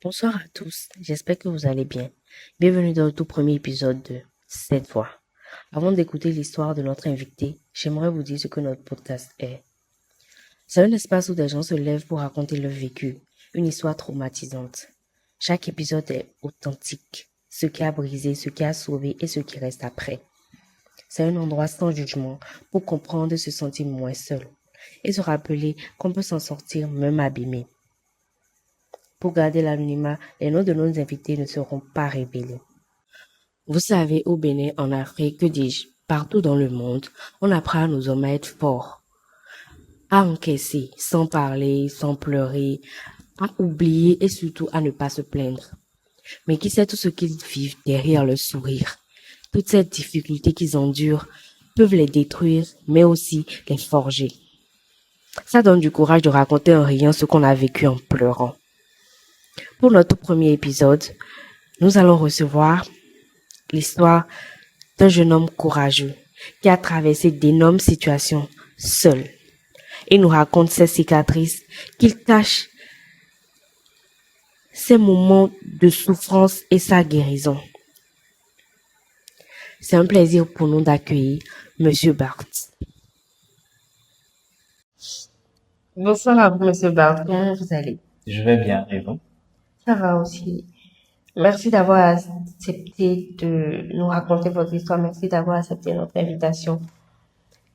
Bonsoir à tous, j'espère que vous allez bien. Bienvenue dans le tout premier épisode de Cette Voix. Avant d'écouter l'histoire de notre invité, j'aimerais vous dire ce que notre podcast est. C'est un espace où des gens se lèvent pour raconter leur vécu, une histoire traumatisante. Chaque épisode est authentique, ce qui a brisé, ce qui a sauvé et ce qui reste après. C'est un endroit sans jugement pour comprendre et se sentir moins seul et se rappeler qu'on peut s'en sortir même abîmé. Pour garder l'anonymat, les noms de nos invités ne seront pas révélés. Vous savez, au Bénin, en Afrique, que dis-je, partout dans le monde, on apprend à nos hommes à être forts, à encaisser, sans parler, sans pleurer, à oublier et surtout à ne pas se plaindre. Mais qui sait tout ce qu'ils vivent derrière le sourire? Toutes ces difficultés qu'ils endurent peuvent les détruire, mais aussi les forger. Ça donne du courage de raconter en riant ce qu'on a vécu en pleurant. Pour notre premier épisode, nous allons recevoir l'histoire d'un jeune homme courageux qui a traversé d'énormes situations seul et nous raconte ses cicatrices qu'il cache, ses moments de souffrance et sa guérison. C'est un plaisir pour nous d'accueillir Monsieur Barthes. Bonsoir à vous, Monsieur Barthes. Comment vous allez? Je vais bien, et vous? Ça va aussi. Merci d'avoir accepté de nous raconter votre histoire. Merci d'avoir accepté notre invitation.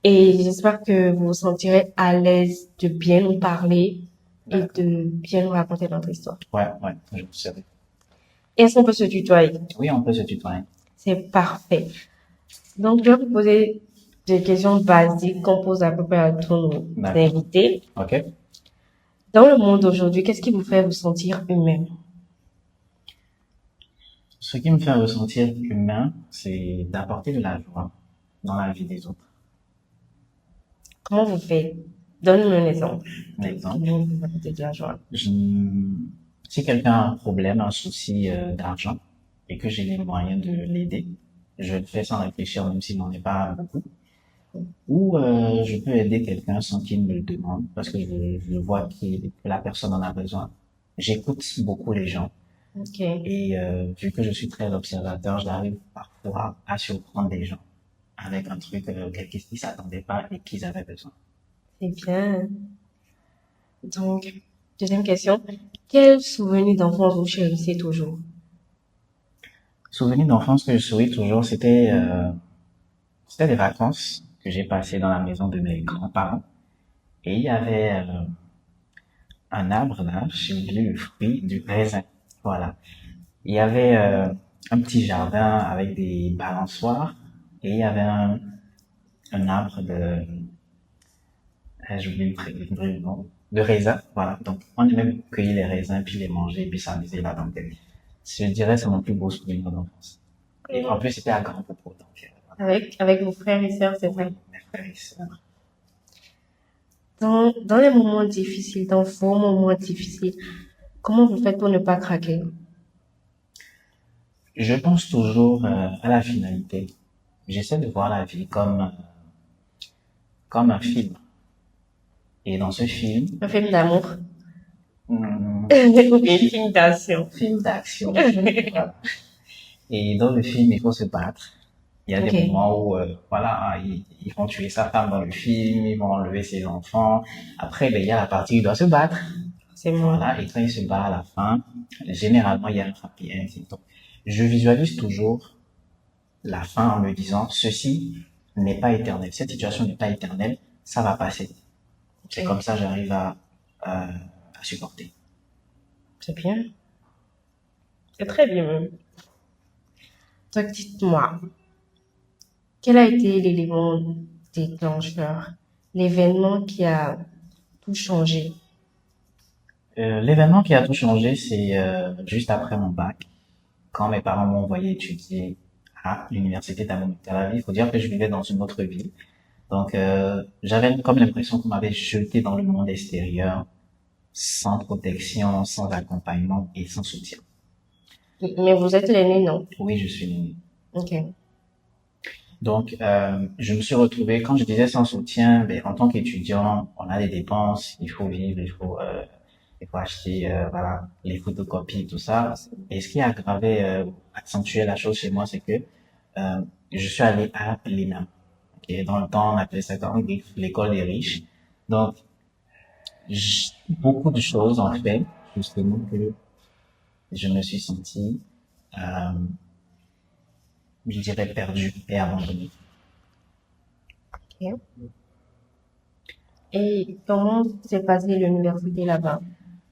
Et j'espère que vous vous sentirez à l'aise de bien nous parler et de bien nous raconter notre histoire. Ouais, je vous serai. Est-ce qu'on peut se tutoyer? Oui, on peut se tutoyer. C'est parfait. Donc, je vais vous poser des questions basiques qu'on pose à peu près à tous nos invités. Ok. Dans le monde d'aujourd'hui, qu'est-ce qui vous fait vous sentir humain? Ce qui me fait ressentir humain, c'est d'apporter de la joie dans la vie des autres. Comment vous faites? Donne-nous un exemple. Un exemple. Comment vous apportez de la joie? Si quelqu'un a un problème, un souci d'argent, et que j'ai les moyens de l'aider, je le fais sans réfléchir, même s'il n'en est pas beaucoup. Ou je peux aider quelqu'un sans qu'il me le demande, parce que je vois que la personne en a besoin. J'écoute beaucoup les gens. Okay. Et vu que je suis très observateur, j'arrive parfois à surprendre des gens avec un truc qu'ils ne s'attendaient pas et qu'ils avaient besoin. C'est bien. Donc, deuxième question. Quel souvenir d'enfance vous chérissez toujours? Souvenir d'enfance que je souris toujours, c'était des vacances que j'ai passées dans la maison de mes grands-parents. Et il y avait un arbre là, j'ai oublié le fruit, du raisin. Voilà. Il y avait un petit jardin avec des balançoires et il y avait un arbre j'oublie le nom, de raisin. Voilà. Donc, on aimait cueillir les raisins, puis les manger, puis s'amuser là. Donc, je dirais c'est mon plus beau souvenir d'enfance. Et en plus, c'était à grand propos. Donc, avec vos frères et sœurs, c'est vrai? Mes frères et sœurs. Dans les moments difficiles, dans vos moments difficiles, comment vous faites pour ne pas craquer? Je pense toujours à la finalité. J'essaie de voir la vie comme un film. Et dans ce film... Un film d'amour? Ou bien un film d'action? Film d'action. Voilà. Et dans le film, il faut se battre. Il y a des moments où, ils vont tuer sa femme dans le film, ils vont enlever ses enfants. Après, il y a la partie où il doit se battre. C'est moi. Voilà. Et quand il se bat à la fin, généralement, il y a un happy ending. Donc, je visualise toujours la fin en me disant, ceci n'est pas éternel. Cette situation n'est pas éternelle. Ça va passer. C'est comme ça que j'arrive à supporter. C'est bien. C'est très bien même. Donc, dites-moi, quel a été l'élément déclencheur, l'événement qui a tout changé? L'événement qui a tout changé, c'est juste après mon bac, quand mes parents m'ont envoyé étudier à l'université d'Tel Aviv. Il faut dire que je vivais dans une autre ville. Donc, j'avais comme l'impression qu'on m'avait jeté dans le monde extérieur, sans protection, sans accompagnement et sans soutien. Mais vous êtes l'aîné, non? Oui, je suis l'aîné. Ok. Donc, je me suis retrouvé, quand je disais sans soutien, en tant qu'étudiant, on a des dépenses, il faut vivre, il faut acheter, voilà, les photocopies, tout ça. Et ce qui a aggravé, accentué la chose chez moi, c'est que je suis allé à l'ENAM. Ok, dans le temps, on appelait ça comme l'école des riches. Donc, beaucoup de choses ont fait justement que je me suis senti, euh, je dirais, perdu et abandonné. Ok. Et comment s'est passée l'université là-bas?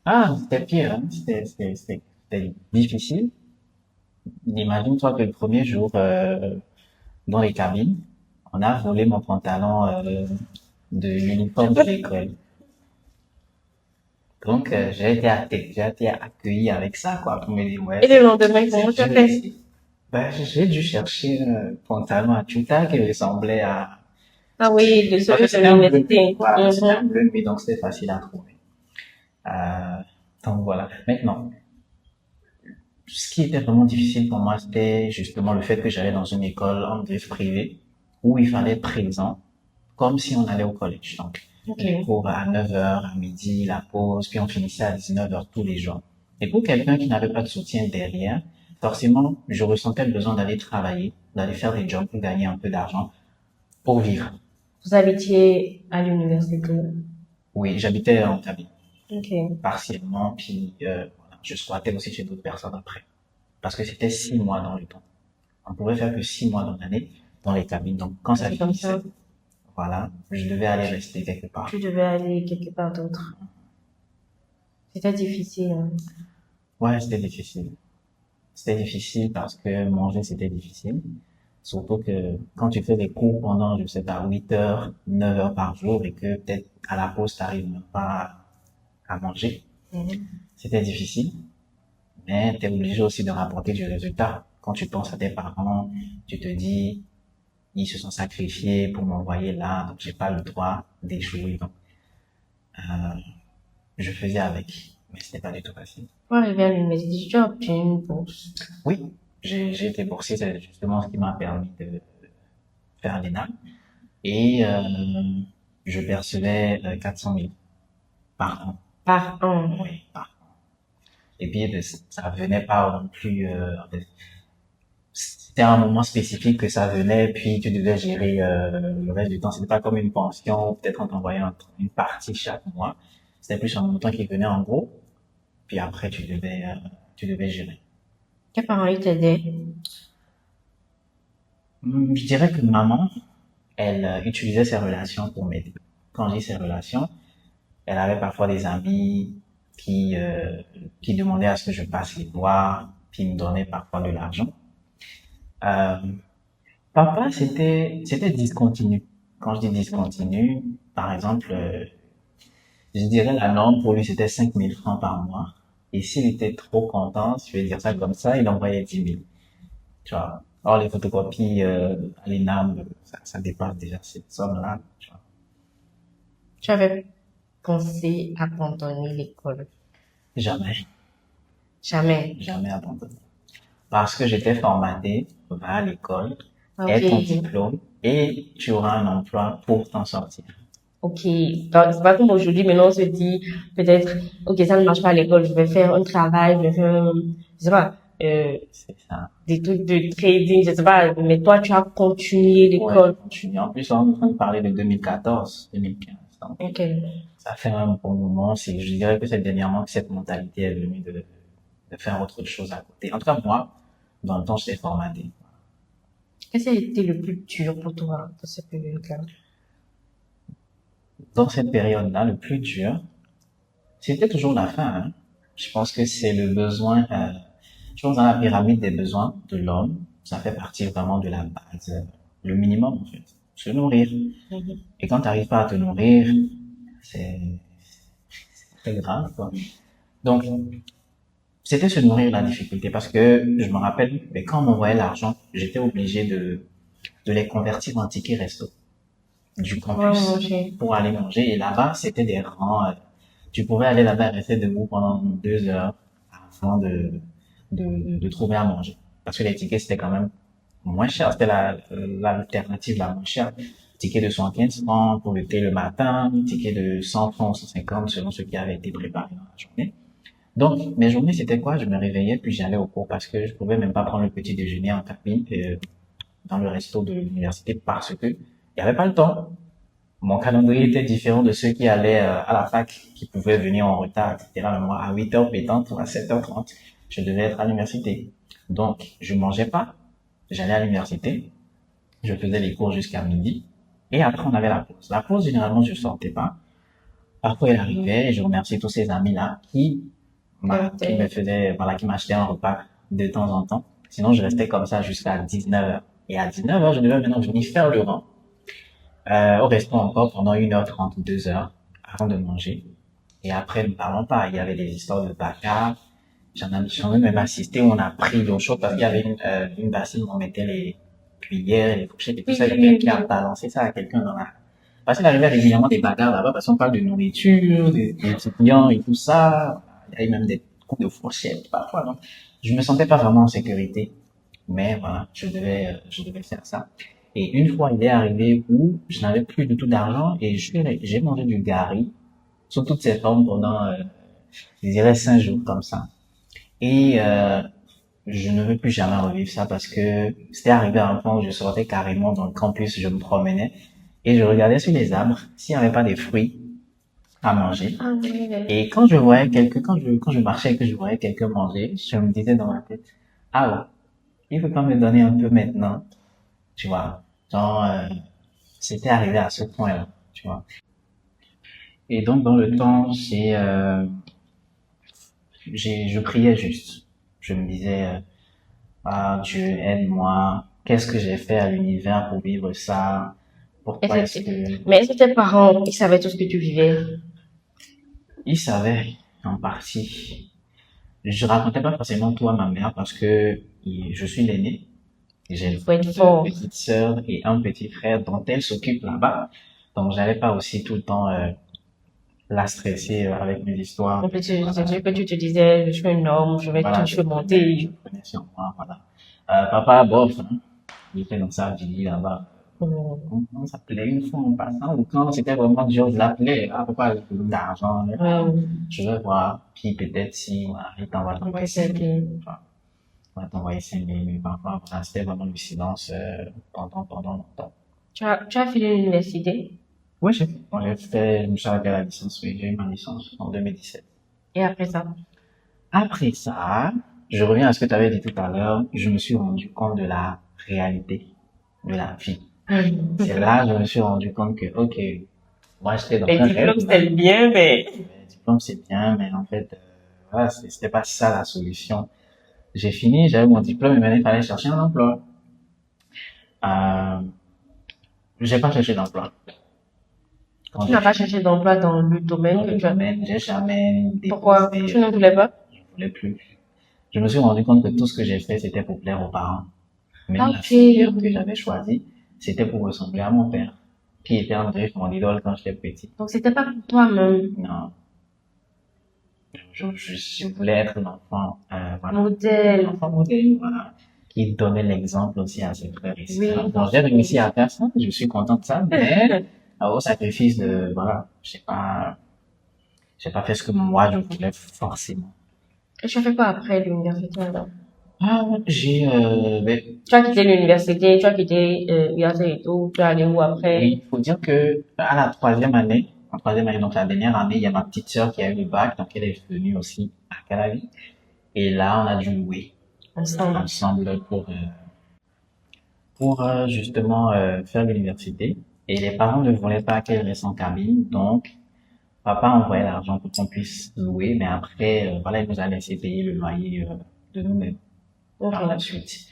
Ah, c'était pire, hein. C'était difficile. Imagine-toi que le premier jour, dans les cabines, on a volé mon pantalon, de l'uniforme de l'école. Donc, j'ai été accueilli avec ça, quoi, pour me dire, ouais, Et le lendemain, comment tu as fait? ben, j'ai dû chercher un pantalon à tuta qui ressemblait à, Ah oui, de parce que celui c'était de un bleu, l'université. voilà, c'était un Mhm. bleu nuit, donc c'était facile à trouver. Euh, donc voilà. Maintenant, ce qui était vraiment difficile pour moi, c'était justement le fait que j'allais dans une école anglaise privée où il fallait être présent comme si on allait au collège. Donc, Ok. les cours à 9 heures, à midi, la pause, puis on finissait à 19 heures tous les jours. Et pour quelqu'un qui n'avait pas de soutien derrière, forcément, je ressentais le besoin d'aller travailler, d'aller faire des jobs pour gagner un peu d'argent pour vivre. Vous habitiez à l'université. Oui, j'habitais en cabine, Ok. partiellement, puis voilà, je squattais aussi chez d'autres personnes après. Parce que c'était 6 mois dans le temps. On pouvait faire que 6 mois dans l'année dans les cabines. Donc, quand ça C'est comme finissait, ça. voilà, je devais aller rester quelque part. Tu devais aller quelque part d'autre. C'était difficile, hein. Ouais, c'était difficile. C'était difficile parce que manger, c'était difficile. Surtout que quand tu fais des cours pendant, je sais pas, 8 heures, 9 heures par jour et que peut-être à la pause, t'arrives même pas à manger, Mhm. c'était difficile. Mais t'es obligé aussi de rapporter du résultat. Quand tu penses à tes parents, tu te dis, ils se sont sacrifiés pour m'envoyer là, donc j'ai pas le droit d'échouer. Donc, je faisais avec, mais c'était pas du tout facile. Pour arriver à l'université, tu as obtenu une bourse. Oui, j'ai été boursier, c'est justement ce qui m'a permis de faire l'ENA. Et je percevais 400 000 par an. Par an. Oui, par an. Et puis ça venait pas non plus. C'était un moment spécifique que ça venait, puis tu devais gérer le reste du temps. C'était pas comme une pension, peut-être on t'envoyait une partie chaque mois. C'était plus un montant qui venait en gros, puis après tu devais gérer. Tes parents, ils t'aidaient. Je dirais que maman, elle utilisait ses relations pour m'aider. Quand je dis ses relations, elle avait parfois des amis qui, euh, qui demandaient à ce que je passe les voir, puis me donnaient parfois de l'argent. Euh, Papa, c'était discontinu. Quand je dis discontinu, par exemple, je dirais la norme pour lui, c'était 5 000 francs par mois. Et s'il était trop content, je vais dire ça comme ça, il envoyait 10 000. Tu vois. Or, les photocopies à l'ENAM, ça dépasse déjà cette somme-là. Tu vois. Tu avais pensé abandonner l'école. Jamais, Jamais. jamais abandonné. Parce que j'étais formaté, va à l'école, Ah, aie ton ok. diplôme et tu auras un emploi pour t'en sortir. Ok. Donc, c'est pas comme aujourd'hui, maintenant on se dit, peut-être, ok, ça ne marche pas à l'école, je vais faire un travail, je vais faire, je sais pas, C'est ça. des trucs de trading, je sais pas, mais toi, tu as continué Ouais, l'école. je continue. En plus, on est en train de parler de 2014, 2015. Donc, Ok. ça fait un bon moment. Je dirais que c'est dernièrement que cette mentalité est venue de faire autre chose à côté. En tout cas, moi, dans le temps, j'étais formaté. Qu'est-ce qui a été le plus dur pour toi dans cette période-là? Dans cette période-là, le plus dur, c'était toujours la faim, hein. Je pense que c'est le besoin, je pense dans la pyramide des besoins de l'homme, ça fait partie vraiment de la base, le minimum en fait, se nourrir. Mhm. Et quand tu n'arrives pas à te nourrir, c'est très grave, quoi. Donc, c'était se nourrir la difficulté parce que je me rappelle, mais quand on m'envoyait l'argent, j'étais obligé de les convertir en tickets resto du Ouais, campus manger. pour aller manger. Et là-bas, c'était des rangs. Tu pouvais aller là-bas et rester debout pendant 2 heures avant de trouver à manger. Parce que les tickets, c'était quand même moins cher. C'était l'alternative la moins chère. ticket de 75 francs pour le thé le matin, ticket de 100 francs, 150 selon ce qui avait été préparé dans la journée. Donc, mes journées, c'était quoi? Je me réveillais, puis j'allais au cours parce que je pouvais même pas prendre le petit déjeuner en cabine, dans le resto de l'université parce que il y avait pas le temps. Mon calendrier était différent de ceux qui allaient à la fac, qui pouvaient venir en retard, etc. Mais moi, à 8h pétantes ou à 7h30, je devais être à l'université. Donc, je mangeais pas. J'allais à l'université. Je faisais les cours jusqu'à midi. Et après, on avait la pause. La pause, généralement, je sortais pas. Parfois, elle arrivait et je remercie tous ces amis-là qui me faisaient, voilà, qui m'achetaient un repas de temps en temps. Sinon, je restais comme ça jusqu'à 19h. Et à 19h, je devais maintenant venir faire le rang au resto encore pendant 1h30 ou 2h avant de manger. Et après, ne parlons pas, il y avait des histoires de bagarre. J'en ai même assisté où on a pris l'eau chaude parce qu'il y avait une bassine où on mettait les cuillères, les fourchettes et tout ça. Il y a quelqu'un qui a balancé ça à quelqu'un dans la... Parce qu'il arrivait régulièrement des bagarres là-bas parce qu'on parle de nourriture, des étudiants et tout ça. Il y avait même des coups de fourchette parfois. Donc, je me sentais pas vraiment en sécurité. Mais voilà, je devais faire ça. Et une fois, il est arrivé où je n'avais plus du tout d'argent et j'ai mangé du gari sous toutes ses formes pendant, je dirais 5 jours comme ça. Et je ne veux plus jamais revivre ça parce que c'était arrivé à un point où je sortais carrément dans le campus, je me promenais et je regardais sur les arbres s'il n'y avait pas des fruits à manger. Et quand je voyais quand je marchais et que je voyais quelqu'un manger, je me disais dans ma tête, ah ouais, il faut pas me donner un peu maintenant, tu vois. Genre, c'était arrivé à ce point-là, tu vois. Et donc, dans le temps, je priais juste. Je me disais, ah, Dieu, aide-moi. Qu'est-ce que j'ai fait à l'univers pour vivre ça? Pourquoi est-ce que... Mais est-ce que tes parents, ils savaient tout ce que tu vivais? Ils savaient, en partie. Je racontais pas forcément tout à ma mère parce que je suis l'aîné. J'ai Faut être deux fort. petites sœurs et un petit frère dont elle s'occupe là-bas. Donc, j'allais pas aussi tout le temps, la stresser avec mes histoires. Donc, c'est-à-dire que tu te disais, je suis un homme, Voilà, je vais monter. je prenais sur moi, voilà. Papa, bof, hein, il était dans sa vie là-bas. On s'appelait une fois en passant, ou quand c'était vraiment dur, je l'appelais, ah, papa, j'ai besoin d'argent, je vais voir, puis peut-être si, voilà, il t'envoie ton Ouais, c'est bien. on va t'envoyer 5 000, mais parfois, voilà, c'était vraiment le silence, pendant longtemps. Tu as fini l'université? Oui, je me suis arrêté à la licence, oui, j'ai eu ma licence en 2017. Et après ça? Après ça, je reviens à ce que tu avais dit tout à l'heure, je me suis rendu compte de la réalité de la vie. C'est là que je me suis rendu compte que, ok, moi j'étais dans Les un diplômes, rêve. c'est bien, mais... Le diplôme c'est bien, mais en fait, voilà, c'était pas ça la solution. J'ai fini, j'avais mon diplôme, et maintenant il fallait chercher un emploi. Euh, j'ai pas cherché d'emploi. Quand Tu n'as pas cherché d'emploi dans le domaine dans que le tu as... domaine, j'ai jamais Pourquoi? déposé, Tu ne voulais pas? je voulais plus. Je me suis rendu compte que tout ce que j'ai fait, c'était pour plaire aux parents. Même la Ok. filière que j'avais choisie, c'était pour ressembler à mon père, qui était en vrai mon idole quand j'étais petit. Donc, c'était pas pour toi-même. Non, je voulais être l'enfant, voilà, Modèle. l'enfant modèle, voilà, qui donnait l'exemple aussi à ses frères et Oui. sœurs. Bon, j'ai réussi à faire ça, je suis content de ça, mais au sacrifice de, voilà, j'ai pas fait ce que moi je voulais forcément. Et tu as fait quoi après l'université alors? Ah, ben, Tu as quitté l'université, tu as quitté UAT et tout, tu es allé où après? oui, il faut dire que à la troisième année, donc la dernière année, il y a ma petite sœur qui a eu le bac, donc elle est venue aussi à Calavi. Et là, on a dû louer ensemble pour justement faire l'université. Et les parents ne voulaient pas qu'elle reste en cabine, donc papa envoyait l'argent pour qu'on puisse louer, mais après, voilà, il nous a laissé payer le loyer de nous-mêmes par la suite.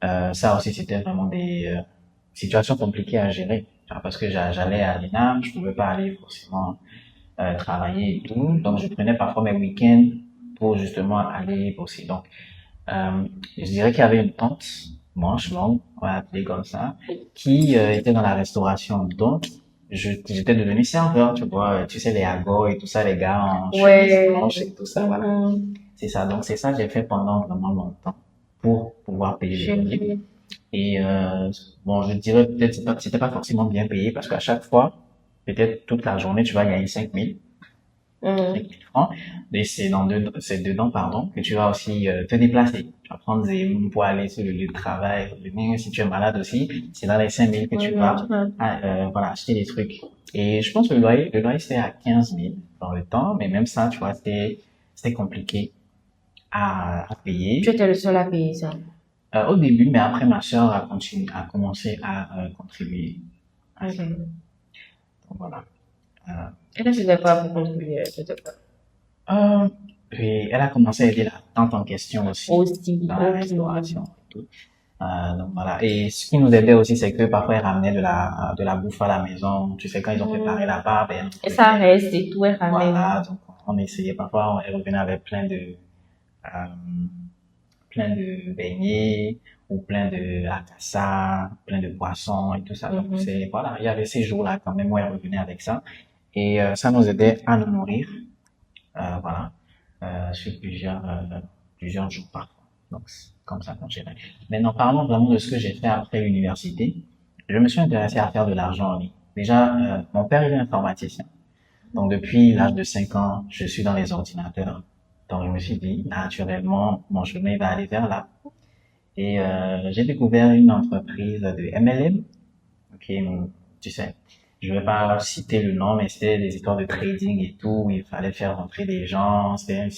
Ça aussi, c'était vraiment des situations compliquées à gérer. Parce que j'allais à l'ENAM, je pouvais pas aller forcément travailler et tout. Donc, je prenais parfois mes week-ends pour justement aller bosser. Donc, je dirais qu'il y avait une tante, manche longue, on va l'appeler comme ça, qui était dans la restauration. Donc, j'étais devenu serveur, tu vois, tu sais, les agos et tout ça, les gars en chemise blanche et tout ça, voilà. C'est ça. Donc, c'est ça que j'ai fait pendant vraiment longtemps pour pouvoir payer les loyers. Et bon, je dirais peut-être c'était pas forcément bien payé parce qu'à chaque fois, peut-être toute la journée, tu vas gagner 5000 francs. Et c'est dedans, pardon, que tu vas aussi te déplacer. Tu vas prendre des pour aller sur le lieu de travail, revenir. Si tu es malade aussi, c'est dans les 5000 que tu vas voilà, acheter des trucs. Et je pense que le loyer c'était à 15 000 dans le temps, mais même ça, tu vois, c'était compliqué à payer. Tu étais le seul à payer ça. Au début, mais après ma sœur a commencé à contribuer. Ok. Donc voilà. Et là, c'était pas pour contribuer, c'était pas. Puis elle a commencé à aider la tante en question aussi Aussi. dans la restauration et tout. Donc voilà. Et ce qui nous aidait aussi, c'est que parfois elle ramenait de la bouffe à la maison. Tu sais, quand ils ont préparé la part, ben, Et ça reste et tout, elle ramène. voilà. Donc on essayait parfois, elle revenait avec plein de beignets ou plein de akassa, plein de poissons et tout ça. Donc c'est, voilà, il y avait ces jours-là quand même où elle revenait avec ça. Et ça nous aidait à nous nourrir, voilà, sur plusieurs jours parfois. Donc c'est comme ça qu'on gérait. Maintenant, parlons vraiment de ce que j'ai fait après l'université. Je me suis intéressé à faire de l'argent en ligne. Déjà, mon père il est informaticien. Donc depuis l'âge de 5 ans, je suis dans les ordinateurs. Donc je me suis dit, naturellement, mon chemin va aller vers là. Et j'ai découvert une entreprise de MLM. Ok, donc, tu sais, je vais pas citer le nom, mais c'était des histoires de trading et tout. Il fallait faire rentrer des gens. C'était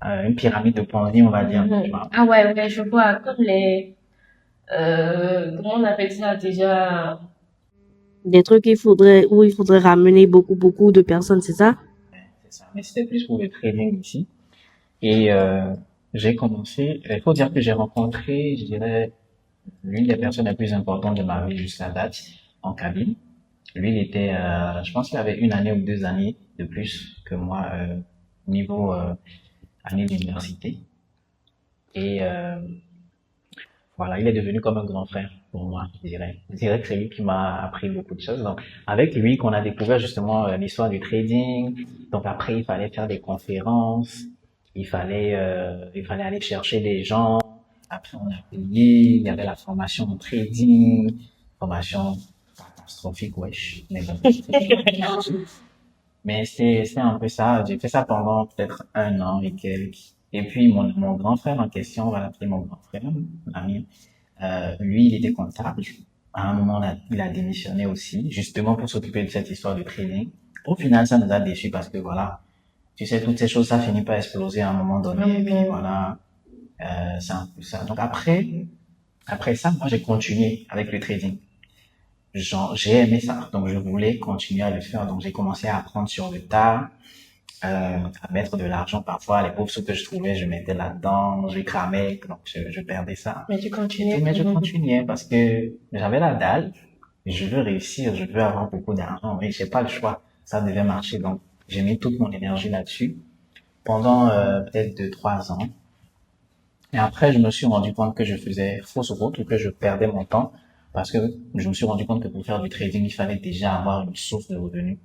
une pyramide de Ponzi, on va dire. Tu vois. Ah ouais, ouais, je vois. Comme les, comment on appelle ça déjà? Des trucs où il faudrait ramener beaucoup de personnes, c'est ça? C'est ça. Mais c'était plus pour le trading ici. Et j'ai commencé. Il faut dire que j'ai rencontré, je dirais, l'une des personnes les plus importantes de ma vie jusqu'à date en cabine. Lui, il était, je pense qu'il avait 1 année ou 2 années de plus que moi niveau année d'université. Et voilà, il est devenu comme un grand frère pour moi, je dirais. Je dirais que c'est lui qui m'a appris beaucoup de choses. Donc, avec lui qu'on a découvert justement l'histoire du trading. Donc après, il fallait faire des conférences, il fallait aller chercher des gens. Après, on a payé. Il y avait la formation en trading, formation catastrophique, wesh. Mais bon. Mais c'est un peu ça. J'ai fait ça pendant peut-être 1 an et quelques. Et puis mon grand frère en question, on va l'appeler mon grand frère, l'ami. Lui, il était comptable. À un moment, il a démissionné aussi, justement pour s'occuper de cette histoire de trading. Au final, ça nous a déçus parce que voilà, tu sais, toutes ces choses, ça finit par exploser à un moment donné. Et puis voilà, c'est un peu ça. Donc après ça, moi, j'ai continué avec le trading. J'ai aimé ça, donc je voulais continuer à le faire. Donc j'ai commencé à apprendre sur le tas, à mettre de l'argent parfois. Les pauvres sous que je trouvais, je mettais là-dedans, je cramais, donc je perdais ça. Mais tu continues. Mais je continuais parce que j'avais la dalle. Je veux réussir, je veux avoir beaucoup d'argent, mais j'ai pas le choix. Ça devait marcher, donc j'ai mis toute mon énergie là-dessus pendant peut-être 2, 3 ans. Et après, je me suis rendu compte que je faisais fausse route ou que je perdais mon temps parce que je me suis rendu compte que pour faire du trading, il fallait déjà avoir une source de revenus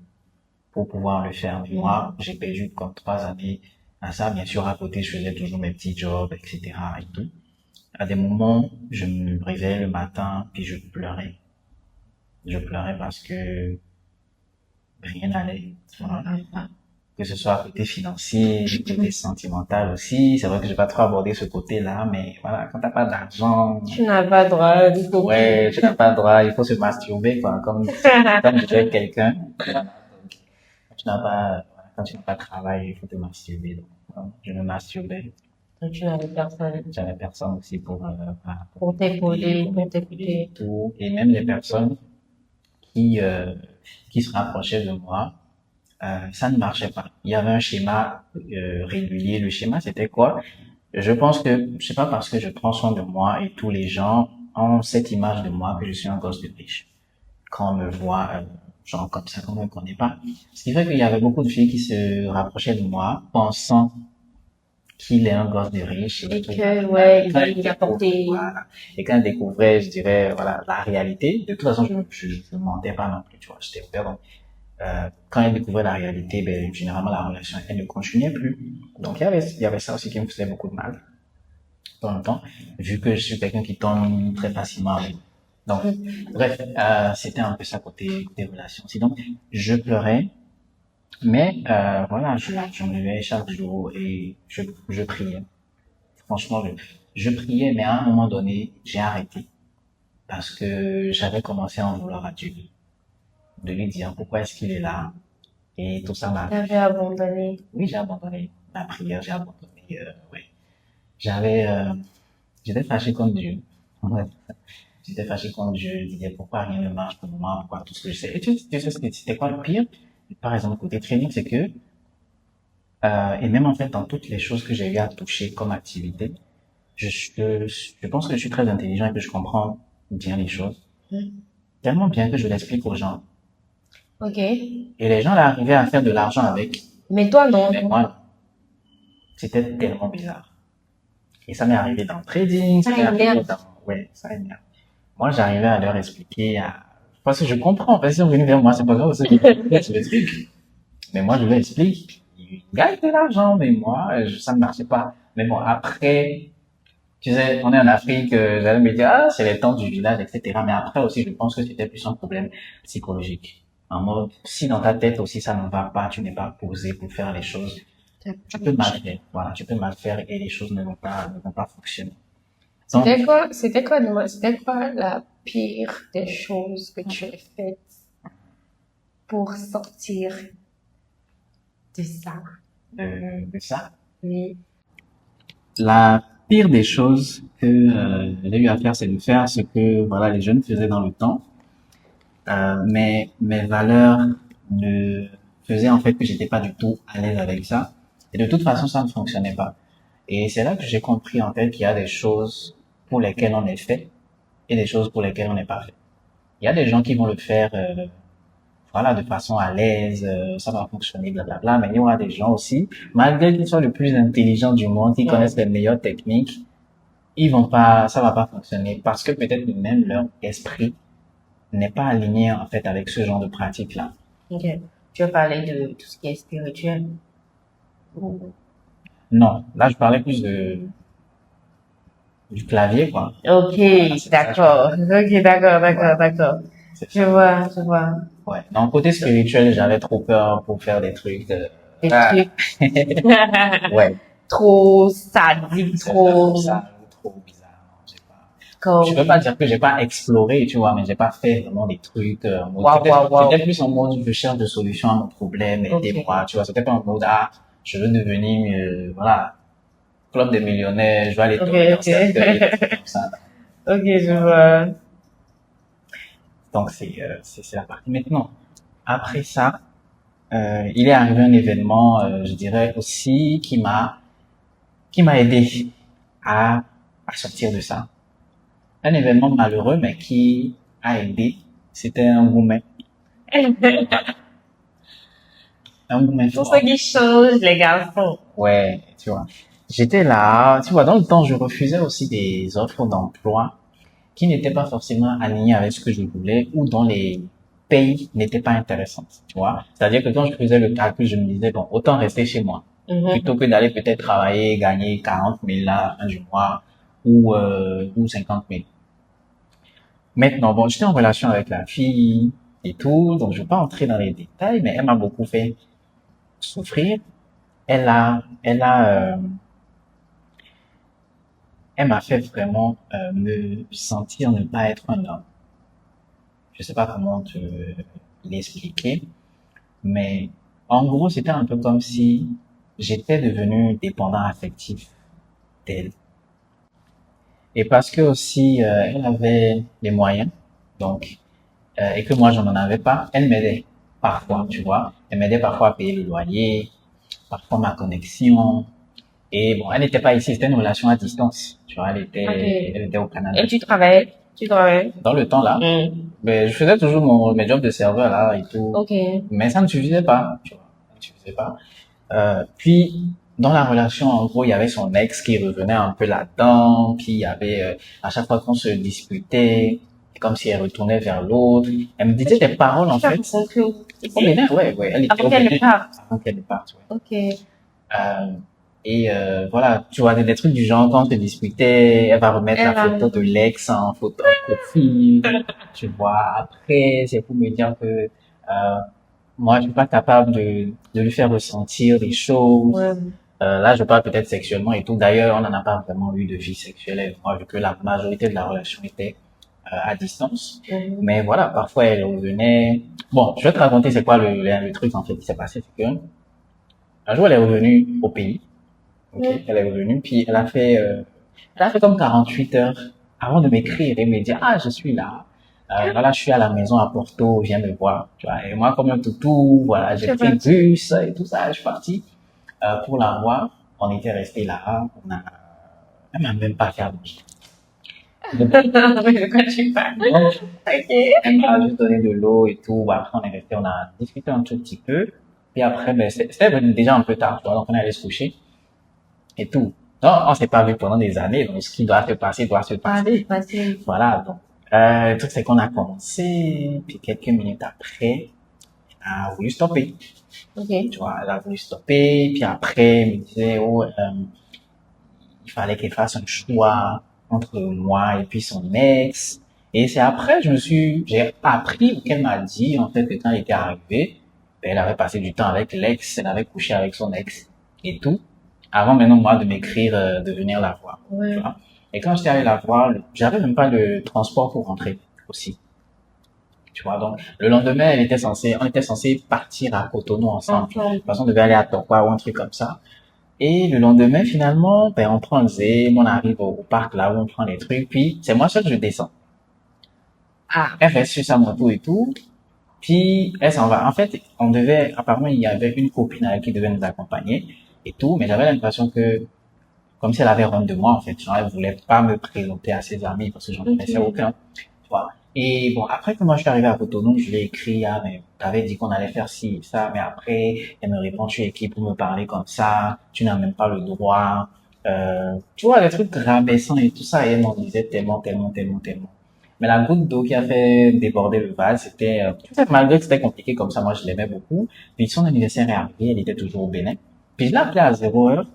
pour pouvoir le faire. Mais moi, j'ai perdu comme 3 années à ça. Bien sûr, à côté, je faisais toujours mes petits jobs, etc. et tout. À des moments, je me réveillais le matin, puis je pleurais. Je pleurais parce que rien n'allait. Voilà. Que ce soit côté financier, côté sentimental aussi. C'est vrai que j'ai pas trop abordé ce côté-là, mais voilà, quand t'as pas d'argent, Tu n'as pas droit, du coup. ouais, tu n'as pas droit, il faut se masturber, quoi, comme dirait quelqu'un. Voilà. Quand tu n'as pas, quand tu n'as pas de travail, il faut te masturber. Donc, je me masturbais. Donc, tu n'avais personne. J'avais personne aussi Pour t'épauler, pour t'écouter. tout. Et même les personnes qui, euh, qui se rapprochaient de moi, ça ne marchait pas. Il y avait un schéma régulier. Le schéma, c'était quoi? Je pense que c'est pas parce que je prends soin de moi et tous les gens ont cette image de moi que je suis un gosse de riche. Quand on me voit, genre comme ça, qu'on ne me connaît pas. Ce qui fait qu'il y avait beaucoup de filles qui se rapprochaient de moi, pensant qu'il est un gosse de riche. Et que, ouais, il a porté. Voilà. Et quand elles découvraient, je dirais, voilà, la réalité, de toute façon, je mentais pas non plus, tu vois, j'étais ouvert. Donc, quand elles découvraient la réalité, ben, généralement, la relation, elle ne continuait plus. Donc, il y avait ça aussi qui me faisait beaucoup de mal. dans le temps, vu que je suis quelqu'un qui tombe très facilement amoureux. Donc, bref, c'était un peu ça côté relation. Sinon, je pleurais, mais voilà, je me réveillais chaque jour et je priais. Franchement, je priais, mais à un moment donné, j'ai arrêté parce que j'avais commencé à en vouloir à Dieu, de lui dire pourquoi est-ce qu'il est là et tout ça m'a. T'avais abandonné. Oui, j'ai abandonné ma prière, j'ai abandonné. Ouais, j'avais, j'étais fâché contre Dieu. Ouais. J'étais fâché contre Dieu, je disais pourquoi rien ne marche pour moi, pourquoi tout ce que je sais. Et tu sais c'était quoi le pire? Par exemple, côté training, c'est que, et même en fait, dans toutes les choses que j'ai eu à toucher comme activité, je pense que je suis très intelligent et que je comprends bien les choses. Tellement bien que je l'explique aux gens. Ok. Et les gens là arrivaient à faire de l'argent avec. Mais toi, non. Mais moi, non. C'était tellement bizarre. Et ça m'est arrivé dans le trading, ça m'est arrivé dans, ouais, ça énerve. Moi, j'arrivais à leur expliquer, parce que je comprends, parce qu'ils sont venus vers moi, c'est pas grave, c'est le truc. Mais moi, je leur explique, ils gagnent de l'argent, mais moi, ça ne marchait pas. Mais bon, après, tu sais, on est en Afrique, j'allais me dire, ah, c'est les temps du village, etc. Mais après aussi, je pense que c'était plus un problème psychologique. En mode, si dans ta tête aussi ça ne va pas, tu n'es pas posé pour faire les choses, tu peux mal faire. Voilà, tu peux mal faire et les choses ne vont pas fonctionner. Donc, C'était quoi la pire des choses que tu as faites pour sortir de ça? de ça, Oui. la pire des choses que j'ai eu à faire, c'est de faire ce que voilà les jeunes faisaient dans le temps. Mais mes valeurs ne faisaient en fait que j'étais pas du tout à l'aise avec ça. Et de toute façon, ça ne fonctionnait pas. Et c'est là que j'ai compris en fait qu'il y a des choses pour lesquelles on est fait et des choses pour lesquelles on n'est pas fait. Il y a des gens qui vont le faire voilà, de façon à l'aise, ça va fonctionner, blablabla. Mais il y aura des gens aussi, malgré qu'ils soient le plus intelligents du monde, qui connaissent les meilleures techniques, ça va pas fonctionner parce que peut-être même leur esprit n'est pas aligné en fait avec ce genre de pratique-là. Ok. Tu as parlé de tout ce qui est spirituel. Non, là je parlais plus du clavier, quoi. Ok, Voilà, c'est ça, d'accord. Ok, d'accord. c'est Je vois. Ouais. Donc côté spirituel, j'avais trop peur pour faire des trucs. Des Ah, trucs ouais. trop sadiques, trop Ça, trop bizarre. Je sais pas. comme. Je peux pas dire que j'ai pas exploré, tu vois, mais j'ai pas fait vraiment des trucs. Waouh. C'était plus en mode je cherche des solutions à mon problème, aidez-moi, tu vois. C'était pas en mode je veux devenir, voilà, club des millionnaires, je vais aller tomber dans cette comme ça. Ok, je vois. Donc c'est la partie. Maintenant, après ça, il est arrivé un événement, je dirais aussi qui m'a aidé à sortir de ça. Un événement malheureux, mais qui a aidé. C'était un Roumain. Un Roumain Tout ce qui change, les garçons. Ouais, tu vois. J'étais là, tu vois, dans le temps, je refusais aussi des offres d'emploi qui n'étaient pas forcément alignées avec ce que je voulais ou dont les payes n'étaient pas intéressantes, tu vois. C'est-à-dire que quand je faisais le calcul, je me disais, bon, autant rester chez moi plutôt que d'aller peut-être travailler, gagner 40 000 là, à la fin du mois ou 50 000. Maintenant, bon, j'étais en relation avec la fille et tout, donc je vais pas entrer dans les détails, mais elle m'a beaucoup fait souffrir. Elle m'a fait vraiment me sentir ne pas être un homme. Je sais pas comment te l'expliquer, mais en gros, c'était un peu comme si j'étais devenu dépendant affectif d'elle. Et parce que aussi, elle avait les moyens, donc, et que moi, je n'en avais pas, elle m'aidait parfois, tu vois. Elle m'aidait parfois à payer le loyer, parfois ma connexion. Et bon, elle n'était pas ici, c'était une relation à distance. Tu vois, elle était au Canada. Et tu travaillais? Dans le temps là, mais je faisais toujours mes jobs de serveur là et tout. Ok. Mais ça ne suffisait pas, tu vois. Ça ne suffisait pas. Puis, dans la relation, en gros, il y avait son ex qui revenait un peu là-dedans, puis il y avait, à chaque fois qu'on se disputait, comme si elle retournait vers l'autre. Elle me disait des paroles, en fait. Oh, mais ouais, elle était Avant qu'elle ne parte. Avant qu'elle ne parte, ouais. Ok. Et voilà, tu vois, des trucs du genre, quand on se disputait, elle va remettre la photo de l'ex en photo en profil, tu vois. Après, c'est pour me dire que moi, je suis pas capable de lui faire ressentir des choses. Ouais. Là, je parle peut-être sexuellement et tout. D'ailleurs, on n'en a pas vraiment eu de vie sexuelle avec moi, vu que la majorité de la relation était à distance. Mais voilà, parfois, elle revenait. Bon, je vais te raconter c'est quoi le truc, en fait, qui s'est passé. C'est que, un jour, elle est revenue au pays. Ok, elle est revenue, puis elle a fait comme 48 heures avant de m'écrire et me dire, ah, je suis là. Voilà, je suis à la maison à Porto, viens me voir. Tu vois, et moi, comme un toutou, voilà, j'ai pris le bus et tout ça, je suis parti pour la voir. On était resté là, elle m'a même pas fait à manger. Mais de quoi tu parles? Ok. Elle m'a juste donné de l'eau et tout. Après, on est resté, on a discuté un tout petit peu. Puis après, ben, c'était déjà un peu tard, tu vois, donc on est allé se coucher et tout. Non, on s'est pas vu pendant des années, donc ce qui doit se passer doit se passer. Voilà, donc le truc c'est qu'on a commencé, puis quelques minutes après, elle a voulu stopper. Ok. Tu vois, elle a voulu stopper, puis après, elle me disait, oh, il fallait qu'elle fasse un choix entre moi et puis son ex. Et c'est après, j'ai appris qu'elle m'a dit, en fait, que quand elle était arrivée, ben, elle avait passé du temps avec l'ex, elle avait couché avec son ex et tout, avant maintenant moi de m'écrire, de venir la voir. Ouais. Tu vois. Et quand j'étais allé la voir, j'avais même pas de transport pour rentrer aussi. Tu vois, donc, le lendemain, on était censé partir à Cotonou ensemble. De toute façon, on devait aller à Tokwa ou un truc comme ça. Et le lendemain, finalement, ben, on prend le Zé, on arrive au parc là où on prend les trucs, puis c'est moi seul, je descends. Ah, elle reste sur sa moto et tout, puis elle s'en va. En fait, apparemment, il y avait une copine avec qui devait nous accompagner et tout, mais j'avais l'impression que, comme si elle avait honte de moi, en fait, genre, elle voulait pas me présenter à ses amis parce que j'en connaissais aucun. Tu vois. Et bon, après que moi je suis arrivé à Cotonou, je l'ai écrit, ah, mais t'avais dit qu'on allait faire ci, ça, mais après, elle me répond, tu es qui pour me parler comme ça, tu n'as même pas le droit, tu vois, les trucs rabaissants et tout ça, et elle m'en disait tellement, tellement, tellement, tellement. Mais la goutte d'eau qui a fait déborder le vase, c'était, malgré que c'était compliqué comme ça, moi je l'aimais beaucoup. Puis son anniversaire est arrivé, elle était toujours au Bénin. Puis je l'ai appelée à 0 heure,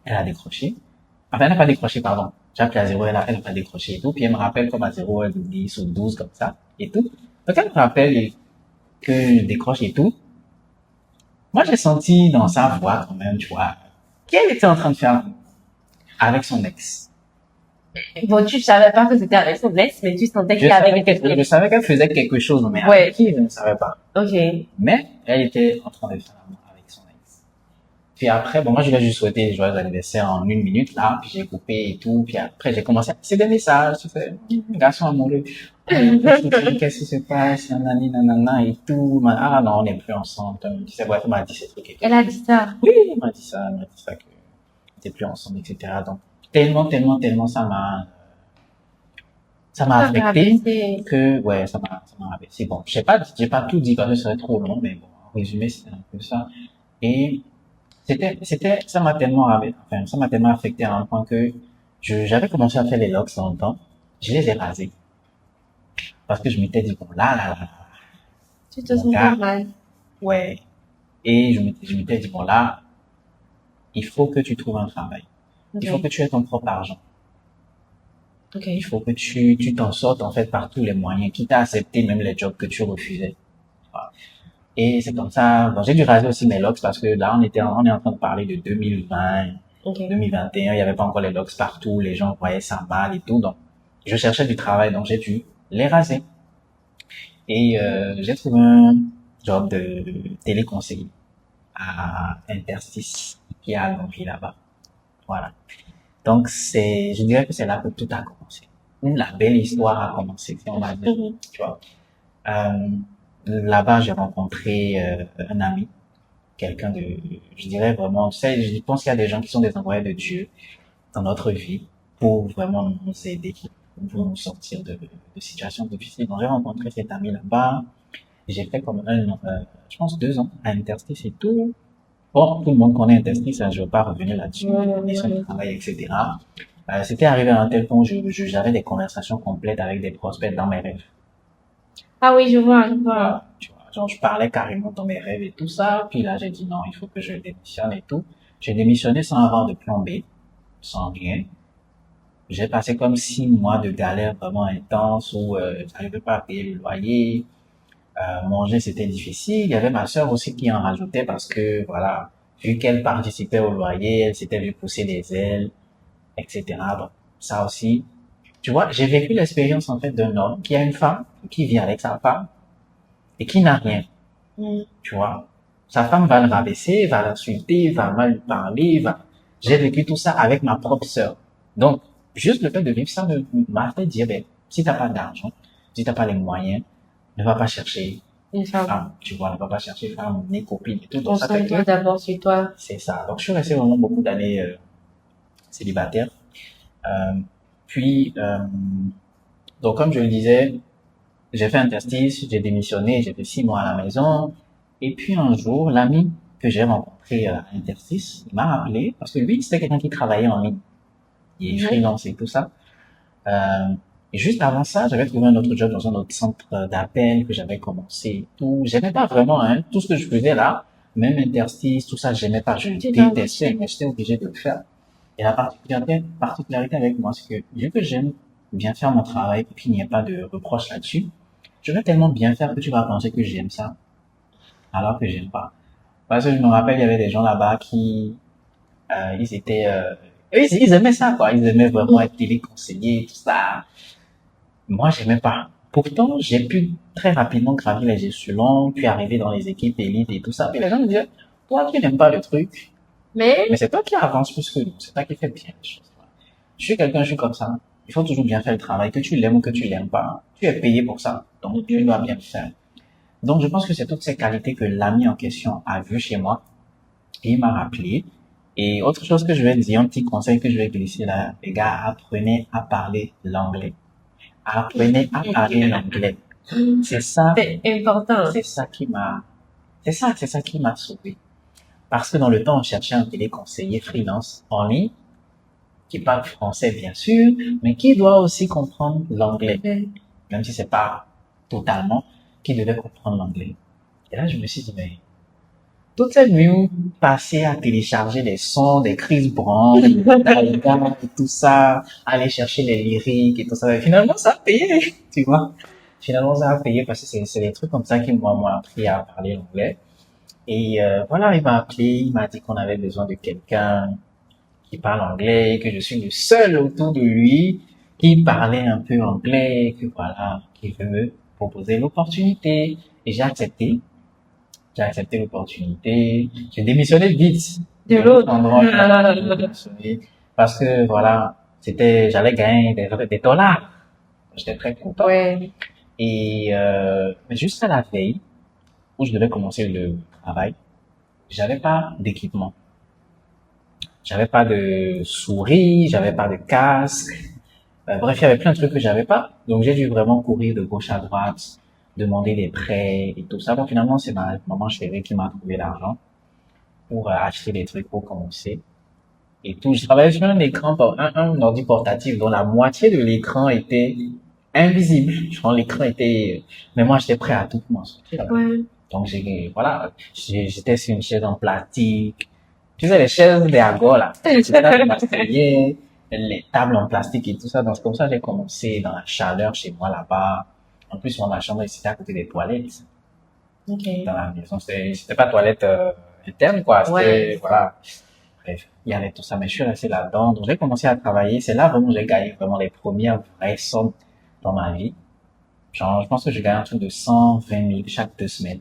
elle a décroché. Enfin, elle n'a pas décroché, pardon. J'ai appelé à 0, elle a pas décroché et tout. Puis elle me rappelle comme à 0, 10 ou 12 comme ça et tout. Donc elle me rappelle que je décroche et tout. Moi, j'ai senti dans sa voix quand même, tu vois, qu'elle était en train de faire avec son ex. Bon, tu savais pas que c'était avec son ex, mais tu sentais qu'il y avait quelque chose. Je savais qu'elle faisait quelque chose, mais Ouais. avec qui, je ne savais pas. Ok. Mais elle était en train de faire l'amour avec son ex. Puis après, bon, moi, je lui ai juste souhaité joyeux anniversaire en 1 minute, là, puis j'ai coupé et tout, puis après, j'ai commencé à passer des messages, tu sais, garçon amoureux. Qu'est-ce qui se passe, nanani, nanana, et tout. Ah non, on n'est plus ensemble. Tu sais, bref, elle m'a dit ces trucs. Elle a dit ça. Oui, elle m'a dit ça, que on n'était plus ensemble, etc. Donc, tellement, tellement, tellement, ça m'a affecté que, ouais, ça m'a rabaissé. Bon, j'ai pas tout dit parce que ce serait trop long, mais bon, en résumé, c'est un peu ça. Et ça m'a tellement rabaissé, enfin, ça m'a tellement affecté à un point que j'avais commencé à faire les locks dans le temps. Je les ai rasés. Parce que je m'étais dit, bon, là. Tu te sens pas mal. Ouais. Et je m'étais dit, bon, là, il faut que tu trouves un travail. Okay. Il faut que tu aies ton propre argent. Okay. Il faut que tu t'en sortes, en fait, par tous les moyens, quitte à accepter même les jobs que tu refusais. Voilà. Et c'est comme ça, bon, j'ai dû raser aussi mes locks parce que là, on est en train de parler de 2020, okay. 2021, il n'y avait pas encore les locks partout, les gens voyaient ça mal et tout, donc je cherchais du travail, donc j'ai dû les raser. Et j'ai trouvé un job de téléconseiller à Interstice qui est à Gonfie là-bas. Voilà. Donc je dirais que c'est là que tout a commencé. La belle histoire a commencé, si on va dire. Tu vois. Là-bas, j'ai rencontré un ami, quelqu'un je dirais vraiment, tu sais, je pense qu'il y a des gens qui sont des envoyés de Dieu dans notre vie pour vraiment nous aider, pour nous sortir de situations difficiles. Donc j'ai rencontré cet ami là-bas. J'ai fait comme je pense 2 ans à Interstice et tout. Bon, tout le monde connaît Interstice, hein, je ne veux pas revenir là-dessus, son travail, etc. C'était arrivé à un tel point où j'avais des conversations complètes avec des prospects dans mes rêves. Ah oui, je vois. Tu vois, genre je parlais carrément dans mes rêves et tout ça, puis là j'ai dit non, il faut que je démissionne et tout. J'ai démissionné sans avoir de plan B, sans rien. J'ai passé comme 6 mois de galère vraiment intense où j'arrivais pas à payer le loyer, manger c'était difficile. Il y avait ma sœur aussi qui en rajoutait parce que voilà, vu qu'elle participait au loyer, elle s'était vue pousser des ailes, etc. Bon, ça aussi, tu vois, j'ai vécu l'expérience en fait d'un homme qui a une femme, qui vit avec sa femme et qui n'a rien, tu vois. Sa femme va le rabaisser, va l'insulter, va mal lui parler, va... J'ai vécu tout ça avec ma propre sœur. Donc, juste le fait de vivre ça m'a fait dire, ben, si t'as pas d'argent, si t'as pas les moyens, ne va pas chercher Une femme. femme, tu vois, ne va pas chercher femme, ni copine et tout. Donc, ça fait Concentre-toi que d'abord sur toi. c'est ça. Donc, je suis resté vraiment beaucoup d'années célibataire. Euh, puis, donc, comme je le disais, j'ai fait un interstice, j'ai démissionné, j'ai fait 6 mois à la maison. Et puis un jour, l'ami que j'ai rencontré à l'interstice, il m'a appelé parce que lui, c'était quelqu'un qui travaillait en ligne. Il est freelance et tout ça. Et juste avant ça, j'avais trouvé un autre job dans un autre centre d'appel que j'avais commencé et tout. J'aimais pas vraiment, hein, tout ce que je faisais là, même interstice, tout ça, j'aimais pas. Je détestais, mais j'étais obligé de le faire. Et la particularité avec moi, c'est que vu que j'aime bien faire mon travail et qu'il n'y a pas de reproche là-dessus, je vais tellement bien faire que tu vas penser que j'aime ça, alors que j'aime pas. Parce que je me rappelle, il y avait des gens là-bas qui, ils étaient, ils aimaient ça, quoi. Ils aimaient vraiment être téléconseillers, tout ça. Moi, j'aimais pas. Pourtant, j'ai pu très rapidement gravir les échelons, puis arriver dans les équipes élites et tout ça. Puis les gens me disaient, toi, tu n'aimes pas le truc. Mais c'est toi qui avance plus que nous. C'est toi qui fais bien les choses. Je suis comme ça. Il faut toujours bien faire le travail, que tu l'aimes ou que tu l'aimes pas. Tu es payé pour ça. Donc, tu dois bien le faire. Donc, je pense que c'est toutes ces qualités que l'ami en question a vues chez moi. Et il m'a rappelé. Et autre chose que je vais dire, un petit conseil que je vais glisser là, les gars, apprenez à parler l'anglais. Apprenez à parler l'anglais. C'est ça. C'est important. C'est ça qui m'a sauvé. Parce que dans le temps, on cherchait un téléconseiller freelance en ligne, qui parle français bien sûr, mais qui doit aussi comprendre l'anglais. Même si c'est pas totalement, qui devait comprendre l'anglais. Et là, je me suis dit, mais toute cette nuit passée à télécharger des sons, des Chris Brown, Dalida et tout ça, aller chercher les lyriques et tout ça, et finalement, ça a payé, tu vois. Finalement, ça a payé parce que c'est des trucs comme ça qui m'ont appris à parler l'anglais. Et voilà, il m'a appelé, il m'a dit qu'on avait besoin de quelqu'un qui parle anglais, que je suis le seul autour de lui qui parlait un peu anglais, que voilà, qui veut me proposer l'opportunité. Et j'ai accepté. J'ai accepté l'opportunité. J'ai démissionné vite. De l'autre. J'ai démissionné parce que voilà, j'allais gagner des dollars. J'étais très content. Ouais. Et mais juste à la veille où je devais commencer le travail, j'avais pas d'équipement. J'avais pas de souris, j'avais pas de casque. Bref, il y avait plein de trucs que j'avais pas. Donc, j'ai dû vraiment courir de gauche à droite, demander des prêts et tout ça. Bon, finalement, c'est ma maman chérie qui m'a trouvé l'argent pour acheter des trucs pour commencer. Et tout. Je travaillais sur un écran, un ordi portatif dont la moitié de l'écran était invisible. Genre, l'écran était, mais moi, j'étais prêt à tout pour m'en sortir. Ouais. Donc, j'étais sur une chaise en plastique. Tu sais, les chaises des agos, là. Les tables en plastique et tout ça. Donc, c'est comme ça que j'ai commencé dans la chaleur chez moi là-bas. En plus, moi, ma chambre, c'était à côté des toilettes. Okay. Dans la maison. C'était pas toilette interne, quoi. C'était, voilà. Bref, il y avait tout ça. Mais je suis resté là-dedans. Donc, j'ai commencé à travailler. C'est là vraiment que j'ai gagné vraiment les premières vraies sommes dans ma vie. Genre, je pense que je gagne un truc de 120 000 chaque 2 semaines.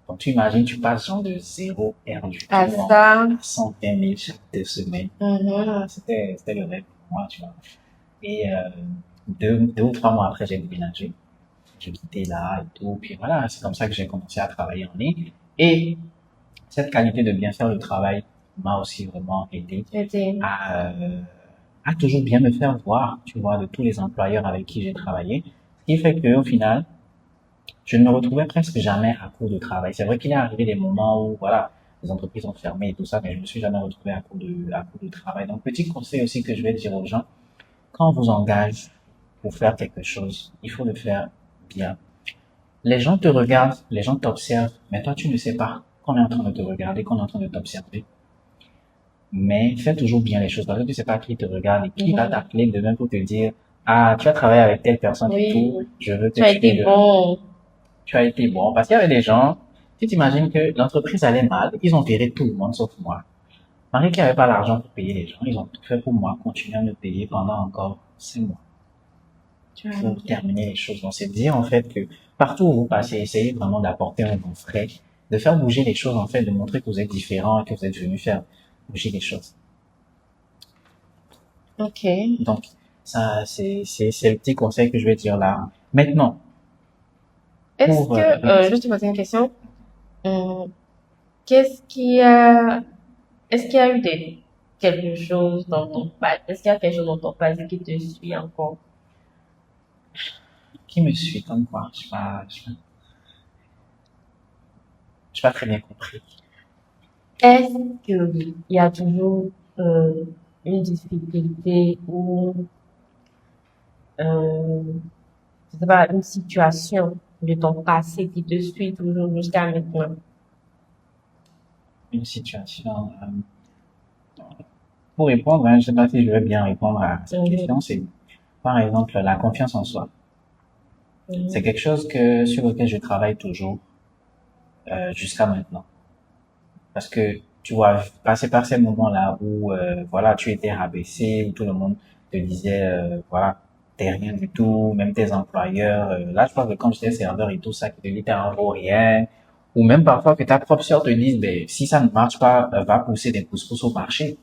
Donc, tu imagines, tu passes genre de 0 R du tout À ça. à 120 000 chaque 2 semaines. C'était le rêve pour moi, tu vois. Et 2 ou 3 mois après, j'ai déménagé. J'ai quitté là et tout. Puis voilà, c'est comme ça que j'ai commencé à travailler en ligne. Et cette qualité de bien faire le travail m'a aussi vraiment aidé à toujours bien me faire voir, tu vois, de tous les employeurs avec qui j'ai travaillé. Ce qui fait qu'au final, je ne me retrouvais presque jamais à court de travail. C'est vrai qu'il est arrivé des moments où, voilà, les entreprises ont fermé et tout ça, mais je me suis jamais retrouvé à court de travail. Donc, petit conseil aussi que je vais dire aux gens, quand on vous engage pour faire quelque chose, il faut le faire bien. Les gens te regardent, les gens t'observent, mais toi, tu ne sais pas qu'on est en train de te regarder, qu'on est en train de t'observer. mais fais toujours bien les choses parce que tu sais pas qui te regarde et qui va t'appeler demain pour te dire, ah, tu as travaillé avec telle personne et tout, Oui, je veux que tu as tu été le, bon. tu as été bon. Parce qu'il y avait des gens, tu t'imagines que l'entreprise allait mal, ils ont viré tout le monde sauf moi. Malgré qu'il n'y avait pas l'argent pour payer les gens, ils ont tout fait pour moi, continuer à me payer pendant encore 6 mois Tu as pour terminer les choses. Donc, c'est dire en fait que partout où vous passez, essayez vraiment d'apporter un bon frais, de faire bouger les choses en fait, de montrer que vous êtes différent et que vous êtes venu faire bouger les choses. Ok. Donc, ça, c'est le petit conseil que je vais dire là. Maintenant, Est-ce pour, que, juste te poser une question, hum, qu'est-ce qui a, est-ce qu'il y a eu quelque chose dans ton passé, est-ce qu'il y a quelque chose dans ton passé qui te suit encore? qui me suit comme quoi? Je pas très bien compris. Est-ce qu'il y a toujours une difficulté ou euh, je sais pas, une situation de ton passé qui te suit toujours jusqu'à maintenant? Une situation, pour répondre, hein, je sais pas si je vais bien répondre à cette question, c'est, par exemple, la confiance en soi. C'est quelque chose sur lequel je travaille toujours, jusqu'à maintenant. Parce que, tu vois, passer par ces moments-là où, voilà, tu étais rabaissé, où tout le monde te disait, voilà, t'es rien du tout, même tes employeurs, là, je pense que quand j'étais serveur et tout ça, qui te dit t'es un vaut rien, ou même parfois que ta propre sœur te dise, ben, si ça ne marche pas, va pousser des pouces-pouces au marché.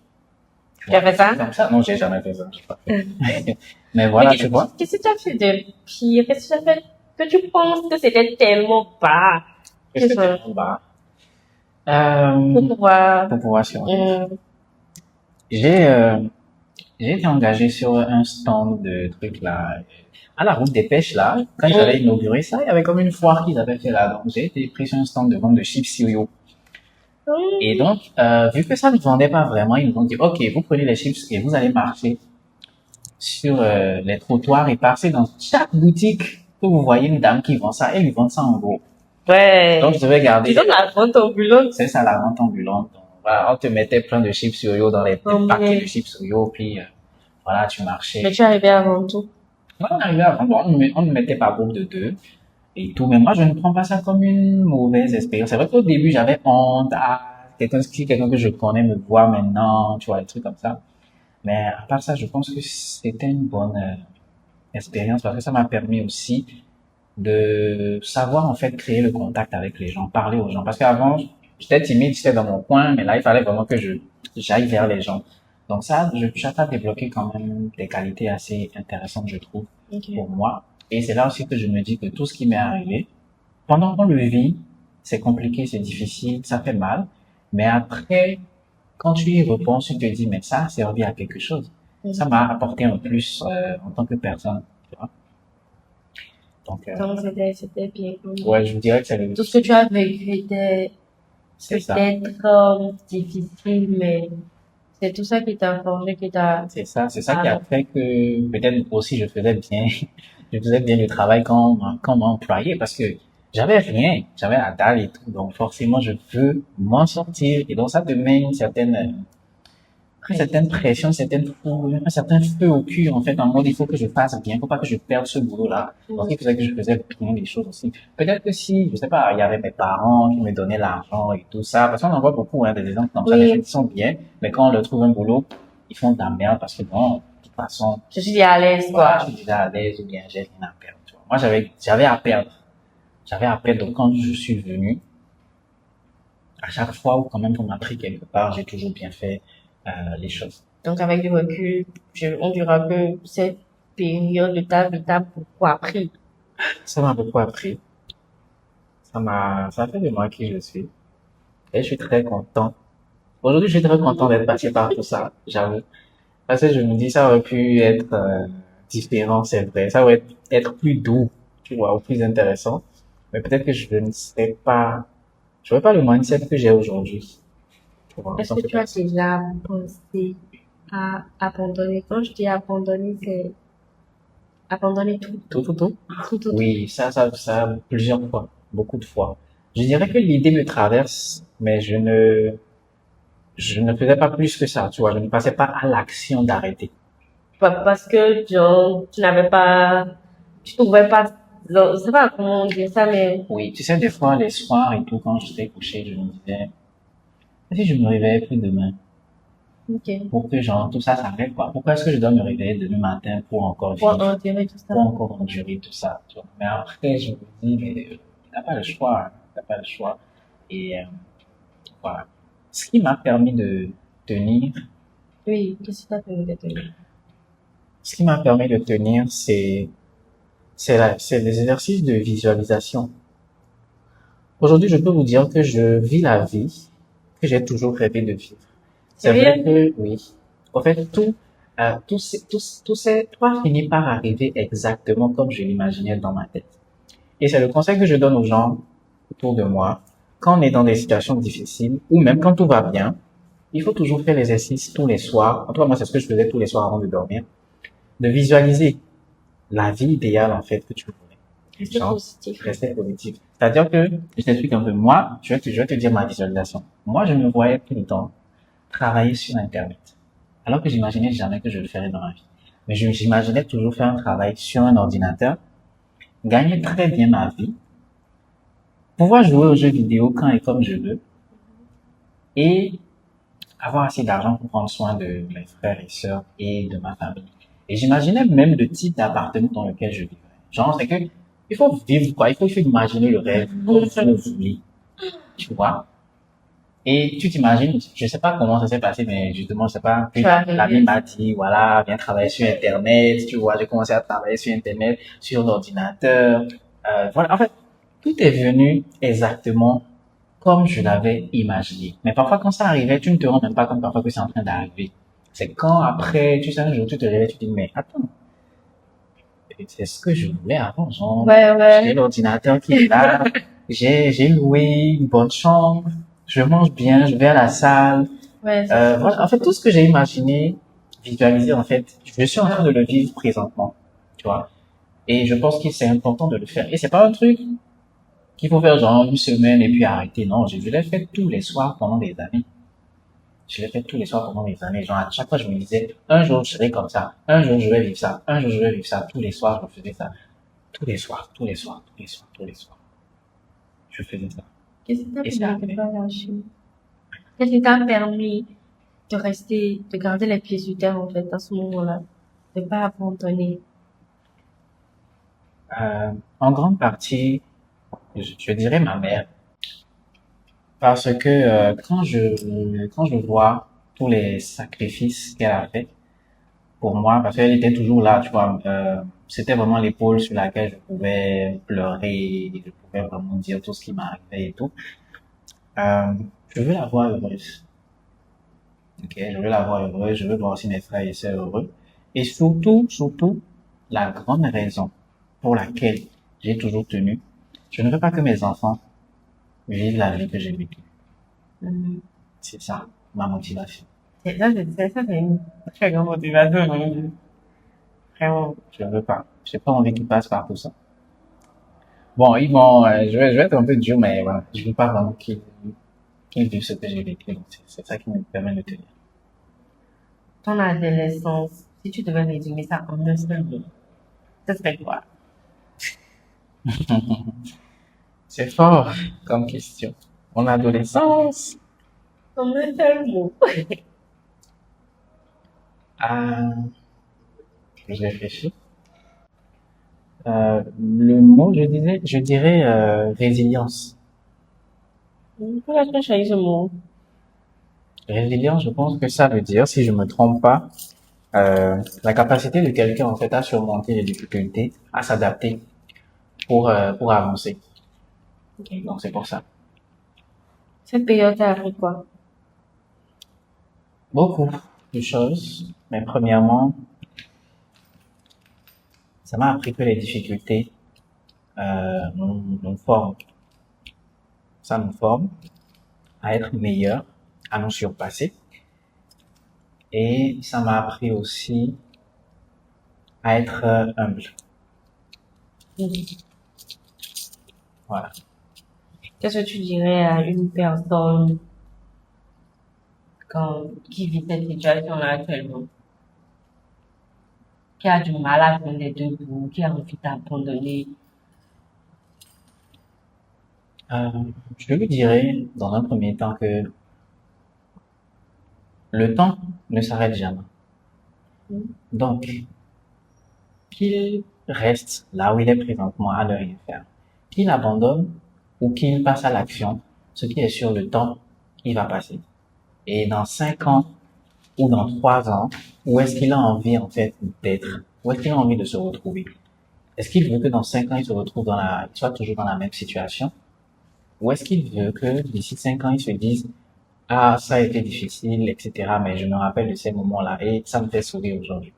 Tu Tu as vois, fait ça? comme ça. Non, j'ai jamais fait ça, j'ai pas fait. Mais voilà, tu vois. Qu'est-ce que tu as fait de pire? Qu'est-ce que tu as fait que tu penses que c'était tellement bas Qu'est-ce que que ça, tu en bas? pour pouvoir, Pour pouvoir survivre. euh, J'ai, euh, j'ai été engagé sur un stand de trucs là, à la route des pêches là. Quand ils avaient inauguré ça, il y avait comme une foire qu'ils avaient fait là. Donc j'ai été pris sur un stand de vente de chips Yoyo. Et donc, vu que ça ne vendait pas vraiment, ils nous ont dit, OK, vous prenez les chips et vous allez marcher sur les trottoirs et passer dans chaque boutique que vous voyez une dame qui vend ça, elle lui vend ça en gros. Donc, ouais. je devais garder. Tu donnes la vente ambulante. C'est ça la vente ambulante. Donc, voilà, on te mettait plein de chips Yoyo dans les Oh, paquets mais, de chips Yoyo, puis voilà, tu marchais. mais tu es arrivé avant tout. Quand on arrivait à vendre, on ne mettait pas groupe de deux et tout. Mais moi, je ne prends pas ça comme une mauvaise expérience. C'est vrai qu'au début, j'avais honte. Ah, quelqu'un que je connais me voit maintenant, tu vois, des trucs comme ça. Mais à part ça, je pense que c'était une bonne expérience parce que ça m'a permis aussi de savoir en fait créer le contact avec les gens, parler aux gens. Parce qu'avant, j'étais timide, j'étais dans mon coin, mais là, il fallait vraiment que j'aille vers les gens. Donc ça, ça a débloqué quand même des qualités assez intéressantes, je trouve, pour moi. Et c'est là aussi que je me dis que tout ce qui m'est arrivé, pendant qu'on le vit, c'est compliqué, c'est difficile, ça fait mal. Mais après, quand tu y repenses, tu te dis, mais ça a servi à quelque chose. Ça m'a apporté un plus en tant que personne. Tu vois. Donc, Donc, c'était bien. ouais, je vous dirais que c'est le... Tout ce que tu as vécu était C'est ça. peut-être difficile, mais c'est tout ça qui t'a forgé, qui t'a... C'est ça qui a fait que peut-être aussi je faisais bien, je faisais bien le travail qu'on m'a employé parce que j'avais rien, j'avais la dalle et tout, donc forcément je veux m'en sortir et donc ça te met une certaine pression, un certain feu au cul, en fait, en mode, il faut que je fasse bien, il faut pas que je perde ce boulot-là. Donc, il faisait que je faisais bien les choses aussi. Peut-être que si, je sais pas, il y avait mes parents qui me donnaient l'argent et tout ça, parce qu'on en voit beaucoup, hein, des exemples comme ça, des gens qui sont bien, mais quand on leur trouve un boulot, ils font de la merde parce que bon, de toute façon, Je suis à l'aise, quoi. je suis déjà à l'aise ou bien j'ai rien à perdre, tu vois. Moi, j'avais à perdre. J'avais à perdre. Donc, quand je suis venu, à chaque fois où quand même on m'a pris quelque part, j'ai toujours bien fait les choses. Donc, avec du recul, on dira que cette période de ta vie t'a beaucoup appris. Ça m'a beaucoup appris. Ça fait de moi qui je suis. Et je suis très content. Aujourd'hui, je suis très content d'être passé par tout ça, j'avoue. Parce que je me dis, ça aurait pu être différent, c'est vrai. Ça aurait être plus doux, tu vois, ou plus intéressant. Mais peut-être que je ne serais pas, j'aurais pas le mindset que j'ai aujourd'hui. Tu vois, en Est-ce tant que que tu as personne. déjà pensé à abandonner? Quand je dis abandonner, c'est abandonner tout, Tout. tout. Oui, ça, plusieurs fois, beaucoup de fois. Je dirais que l'idée me traverse, mais je ne faisais pas plus que ça, tu vois. Je ne passais pas à l'action d'arrêter. Parce que, genre, tu trouvais pas, genre, je sais pas comment dire ça, mais, Oui, tu sais, des fois, les soirs et tout, quand j'étais couché, je me disais, si je me réveillais plus demain, ok. pour que genre tout ça s'arrête, quoi. Pourquoi est-ce que je dois me réveiller demain matin pour encore Pour vivre, endurer tout ça. pour encore endurer tout ça, tu vois. Mais après, je me dis, mais t'as pas le choix, hein, t'as pas le choix. Et voilà. Ce qui m'a permis de tenir, Oui, qu'est-ce que t'as fait de tenir? ce qui m'a permis de tenir, c'est les exercices de visualisation. Aujourd'hui, je peux vous dire que je vis la vie que j'ai toujours rêvé de vivre. C'est vrai Sérieux? que oui. En fait, tout a fini par arriver exactement comme je l'imaginais dans ma tête. Et c'est le conseil que je donne aux gens autour de moi. Quand on est dans des situations difficiles, ou même quand tout va bien, il faut toujours faire l'exercice tous les soirs. En tout cas, moi, c'est ce que je faisais tous les soirs avant de dormir. De visualiser la vie idéale, en fait, que tu voulais. Restez Genre, positif. rester positif. C'est-à-dire que, je t'explique un peu. Moi, je vais te dire ma visualisation. Moi, je me voyais tout le temps travailler sur Internet. Alors que j'imaginais jamais que je le ferais dans la vie. Mais j'imaginais toujours faire un travail sur un ordinateur, gagner très bien ma vie, pouvoir jouer aux jeux vidéo quand et comme je veux, et avoir assez d'argent pour prendre soin de mes frères et sœurs et de ma famille. Et j'imaginais même le type d'appartement dans lequel je vivrais. Genre, c'est que, il faut vivre, quoi. Il faut imaginer le rêve comme vous voulez. Tu vois? Et tu t'imagines, je sais pas comment ça s'est passé, mais justement, je sais pas, Tu as rêvé. l'ami m'a dit, voilà, viens travailler sur Internet, tu vois, j'ai commencé à travailler sur Internet, sur l'ordinateur, voilà, en fait, tout est venu exactement comme je l'avais imaginé. Mais parfois, quand ça arrivait, tu ne te rends même pas compte parfois que c'est en train d'arriver. C'est quand après, tu sais, un jour, tu te réveilles, tu te dis, mais attends, c'est ce que je voulais avant, genre, j'ai l'ordinateur qui est là, j'ai loué une bonne chambre, je mange bien, je vais à la salle. Ouais, Voilà, en fait, tout ce que j'ai imaginé, visualisé, en fait, je suis en train de le vivre présentement, tu vois. Et je pense que c'est important de le faire. Et c'est pas un truc qu'il faut faire genre une semaine et puis arrêter. Non, je l'ai fait tous les soirs pendant des années. Je l'ai fait tous les soirs pendant des années. Genre, à chaque fois, je me disais, un jour, je serai comme ça. Un jour, je vais vivre ça. Un jour, je vais vivre ça. Tous les soirs, je faisais ça. Tous les soirs, tous les soirs, tous les soirs, tous les soirs. Je faisais ça. Qu'est-ce qui t'a Et fait c'est de ne arrivé. pas lâcher? Qu'est-ce qui t'a permis de rester, de garder les pieds sur terre, en fait, à ce moment-là? De pas abandonner? En grande partie, je dirais ma mère. Parce que quand je vois tous les sacrifices qu'elle a fait pour moi, parce qu'elle était toujours là, tu vois, c'était vraiment l'épaule sur laquelle je pouvais pleurer, je pouvais vraiment dire tout ce qui m'arrivait et tout. Euh, je veux la voir heureuse. Ok, je veux la voir heureuse, je veux voir aussi mes frères et sœurs heureux. Et surtout, la grande raison pour laquelle j'ai toujours tenu, je ne veux pas que mes enfants vivent la vie que j'ai vécue. Mhm. C'est ça, ma motivation. C'est une très grande motivation, hein. Vraiment. Je veux pas. J'ai pas envie qu'ils passent par tout ça. Bon, ils vont, je vais être un peu dur, mais voilà. Je veux pas vraiment qu'ils vivent ce que j'ai vécu. Donc, c'est ça qui me permet de tenir. Ton adolescence, si tu devais résumer ça en un seul mot, ce serait quoi? C'est fort comme question. Mon adolescence. En un seul mot. Ah, je réfléchis. Le mot, je dirais résilience. Pourquoi tu as choisi ce mot? Résilience, je pense que ça veut dire, si je me trompe pas, la capacité de quelqu'un en fait à surmonter les difficultés, à s'adapter pour avancer. Ok. Donc c'est pour ça. Cette période t'a appris quoi? Beaucoup de choses, mais premièrement, ça m'a appris que les difficultés nous forment. Ça nous forme à être meilleurs, à nous surpasser. Et ça m'a appris aussi à être humble. Mhm. Voilà. Qu'est-ce que tu dirais à une personne qui vit cette situation-là actuellement, qui a du mal à prendre les deux bouts, qui a envie d'abandonner. Je lui dirais, dans un premier temps, que le temps ne s'arrête jamais. Donc, qu'il reste là où il est présentement à ne rien faire, qu'il abandonne ou qu'il passe à l'action, ce qui est sur le temps, il va passer. Et dans 5 ans ou dans 3 ans, où est-ce qu'il a envie en fait d'être? Où est-ce qu'il a envie de se retrouver? Est-ce qu'il veut que dans 5 ans, il se retrouve il soit toujours dans la même situation? Ou est-ce qu'il veut que d'ici 5 ans, il se dise, ah, ça a été difficile, etc., mais je me rappelle de ces moments-là et ça me fait sourire aujourd'hui.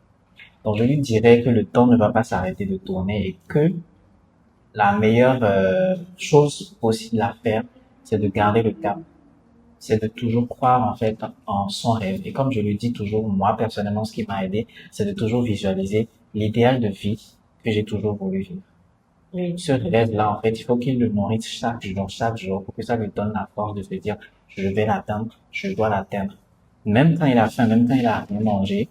Donc, je lui dirais que le temps ne va pas s'arrêter de tourner et que la meilleure chose possible à faire, c'est de garder le cap. C'est de toujours croire en fait en son rêve. Et comme je le dis toujours, moi personnellement, ce qui m'a aidé, c'est de toujours visualiser l'idéal de vie que j'ai toujours voulu vivre. Oui. Ce rêve-là, en fait, il faut qu'il le nourrisse chaque jour, pour que ça lui donne la force de se dire, je vais l'atteindre, je dois l'atteindre. Même quand il a faim, même quand il a rien mangé,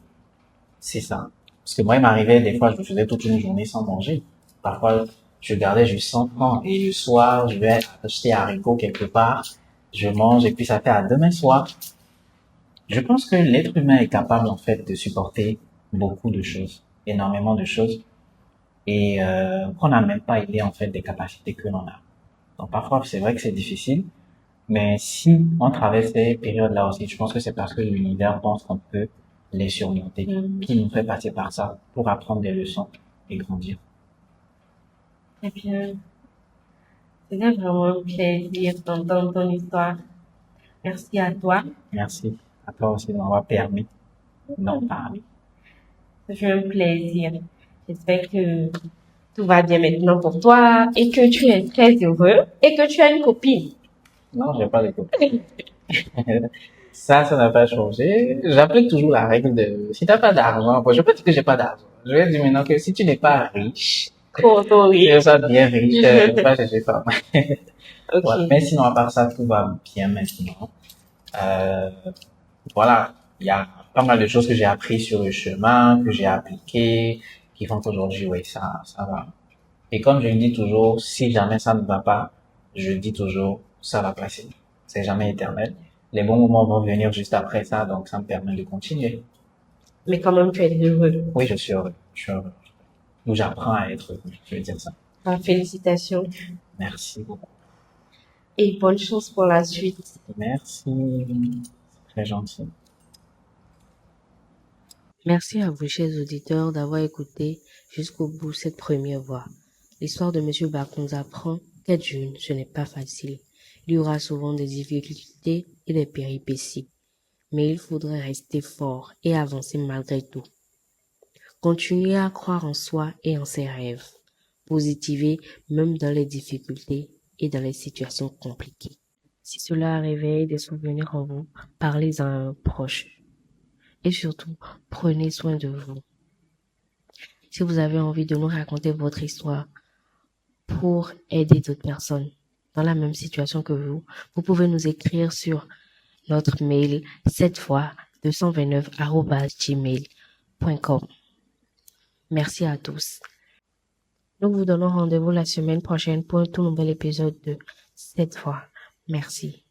c'est ça. Parce que moi, il m'arrivait, des fois, je me faisais toute une journée sans manger. Parfois, je gardais juste 100 francs et le soir, je vais acheter un haricot quelque part, je mange et puis ça fait à demain soir. Je pense que l'être humain est capable, en fait, de supporter beaucoup de choses, énormément de choses, et qu'on n'a même pas idée, en fait, des capacités que l'on a. Donc parfois, c'est vrai que c'est difficile, mais si on traverse ces périodes-là aussi, je pense que c'est parce que l'univers pense qu'on peut les surmonter, qui nous fait passer par ça pour apprendre des leçons et grandir. Et puis, c'était vraiment un plaisir d'entendre ton histoire. Merci à toi. Merci à toi aussi de m'avoir permis d'en parler. C'est un plaisir. J'espère que tout va bien maintenant pour toi et que tu es très heureux et que tu as une copine. Non, j'ai pas de copine. Ça n'a pas changé. J'applique toujours la règle de si t'as pas d'argent, bon, je peux dire que j'ai pas d'argent. Je vais dire maintenant que si tu n'es pas riche, Oui. tu sois bien riche, pas chercher femme. Ok. Ouais. Mais sinon, à part ça, tout va bien maintenant. Voilà, il y a pas mal de choses que j'ai appris sur le chemin, que j'ai appliquées, qui font qu'aujourd'hui, oui, ça va. Et comme je le dis toujours, si jamais ça ne va pas, je dis toujours, ça va passer. C'est jamais éternel. Les bons moments vont venir juste après ça, donc ça me permet de continuer. Mais quand même, tu es heureux. Oui, je suis heureux. Je suis heureux. Donc j'apprends à être heureux, je vais dire ça. Félicitations Merci beaucoup. et bonne chance pour la suite. Merci. Très gentil. Merci à vous, chers auditeurs, d'avoir écouté jusqu'au bout cette première voix. L'histoire de M. Bach nous apprend qu'être jeune, ce n'est pas facile. Il y aura souvent des difficultés et des péripéties. Mais il faudrait rester fort et avancer malgré tout. Continuer à croire en soi et en ses rêves. Positiver même dans les difficultés et dans les situations compliquées. Si cela réveille des souvenirs en vous, parlez à un proche. Et surtout, prenez soin de vous. Si vous avez envie de nous raconter votre histoire pour aider d'autres personnes dans la même situation que vous, vous pouvez nous écrire sur notre mail 7fois229@gmail.com. Merci à tous. Nous vous donnons rendez-vous la semaine prochaine pour un tout nouvel épisode de 7 fois. Merci.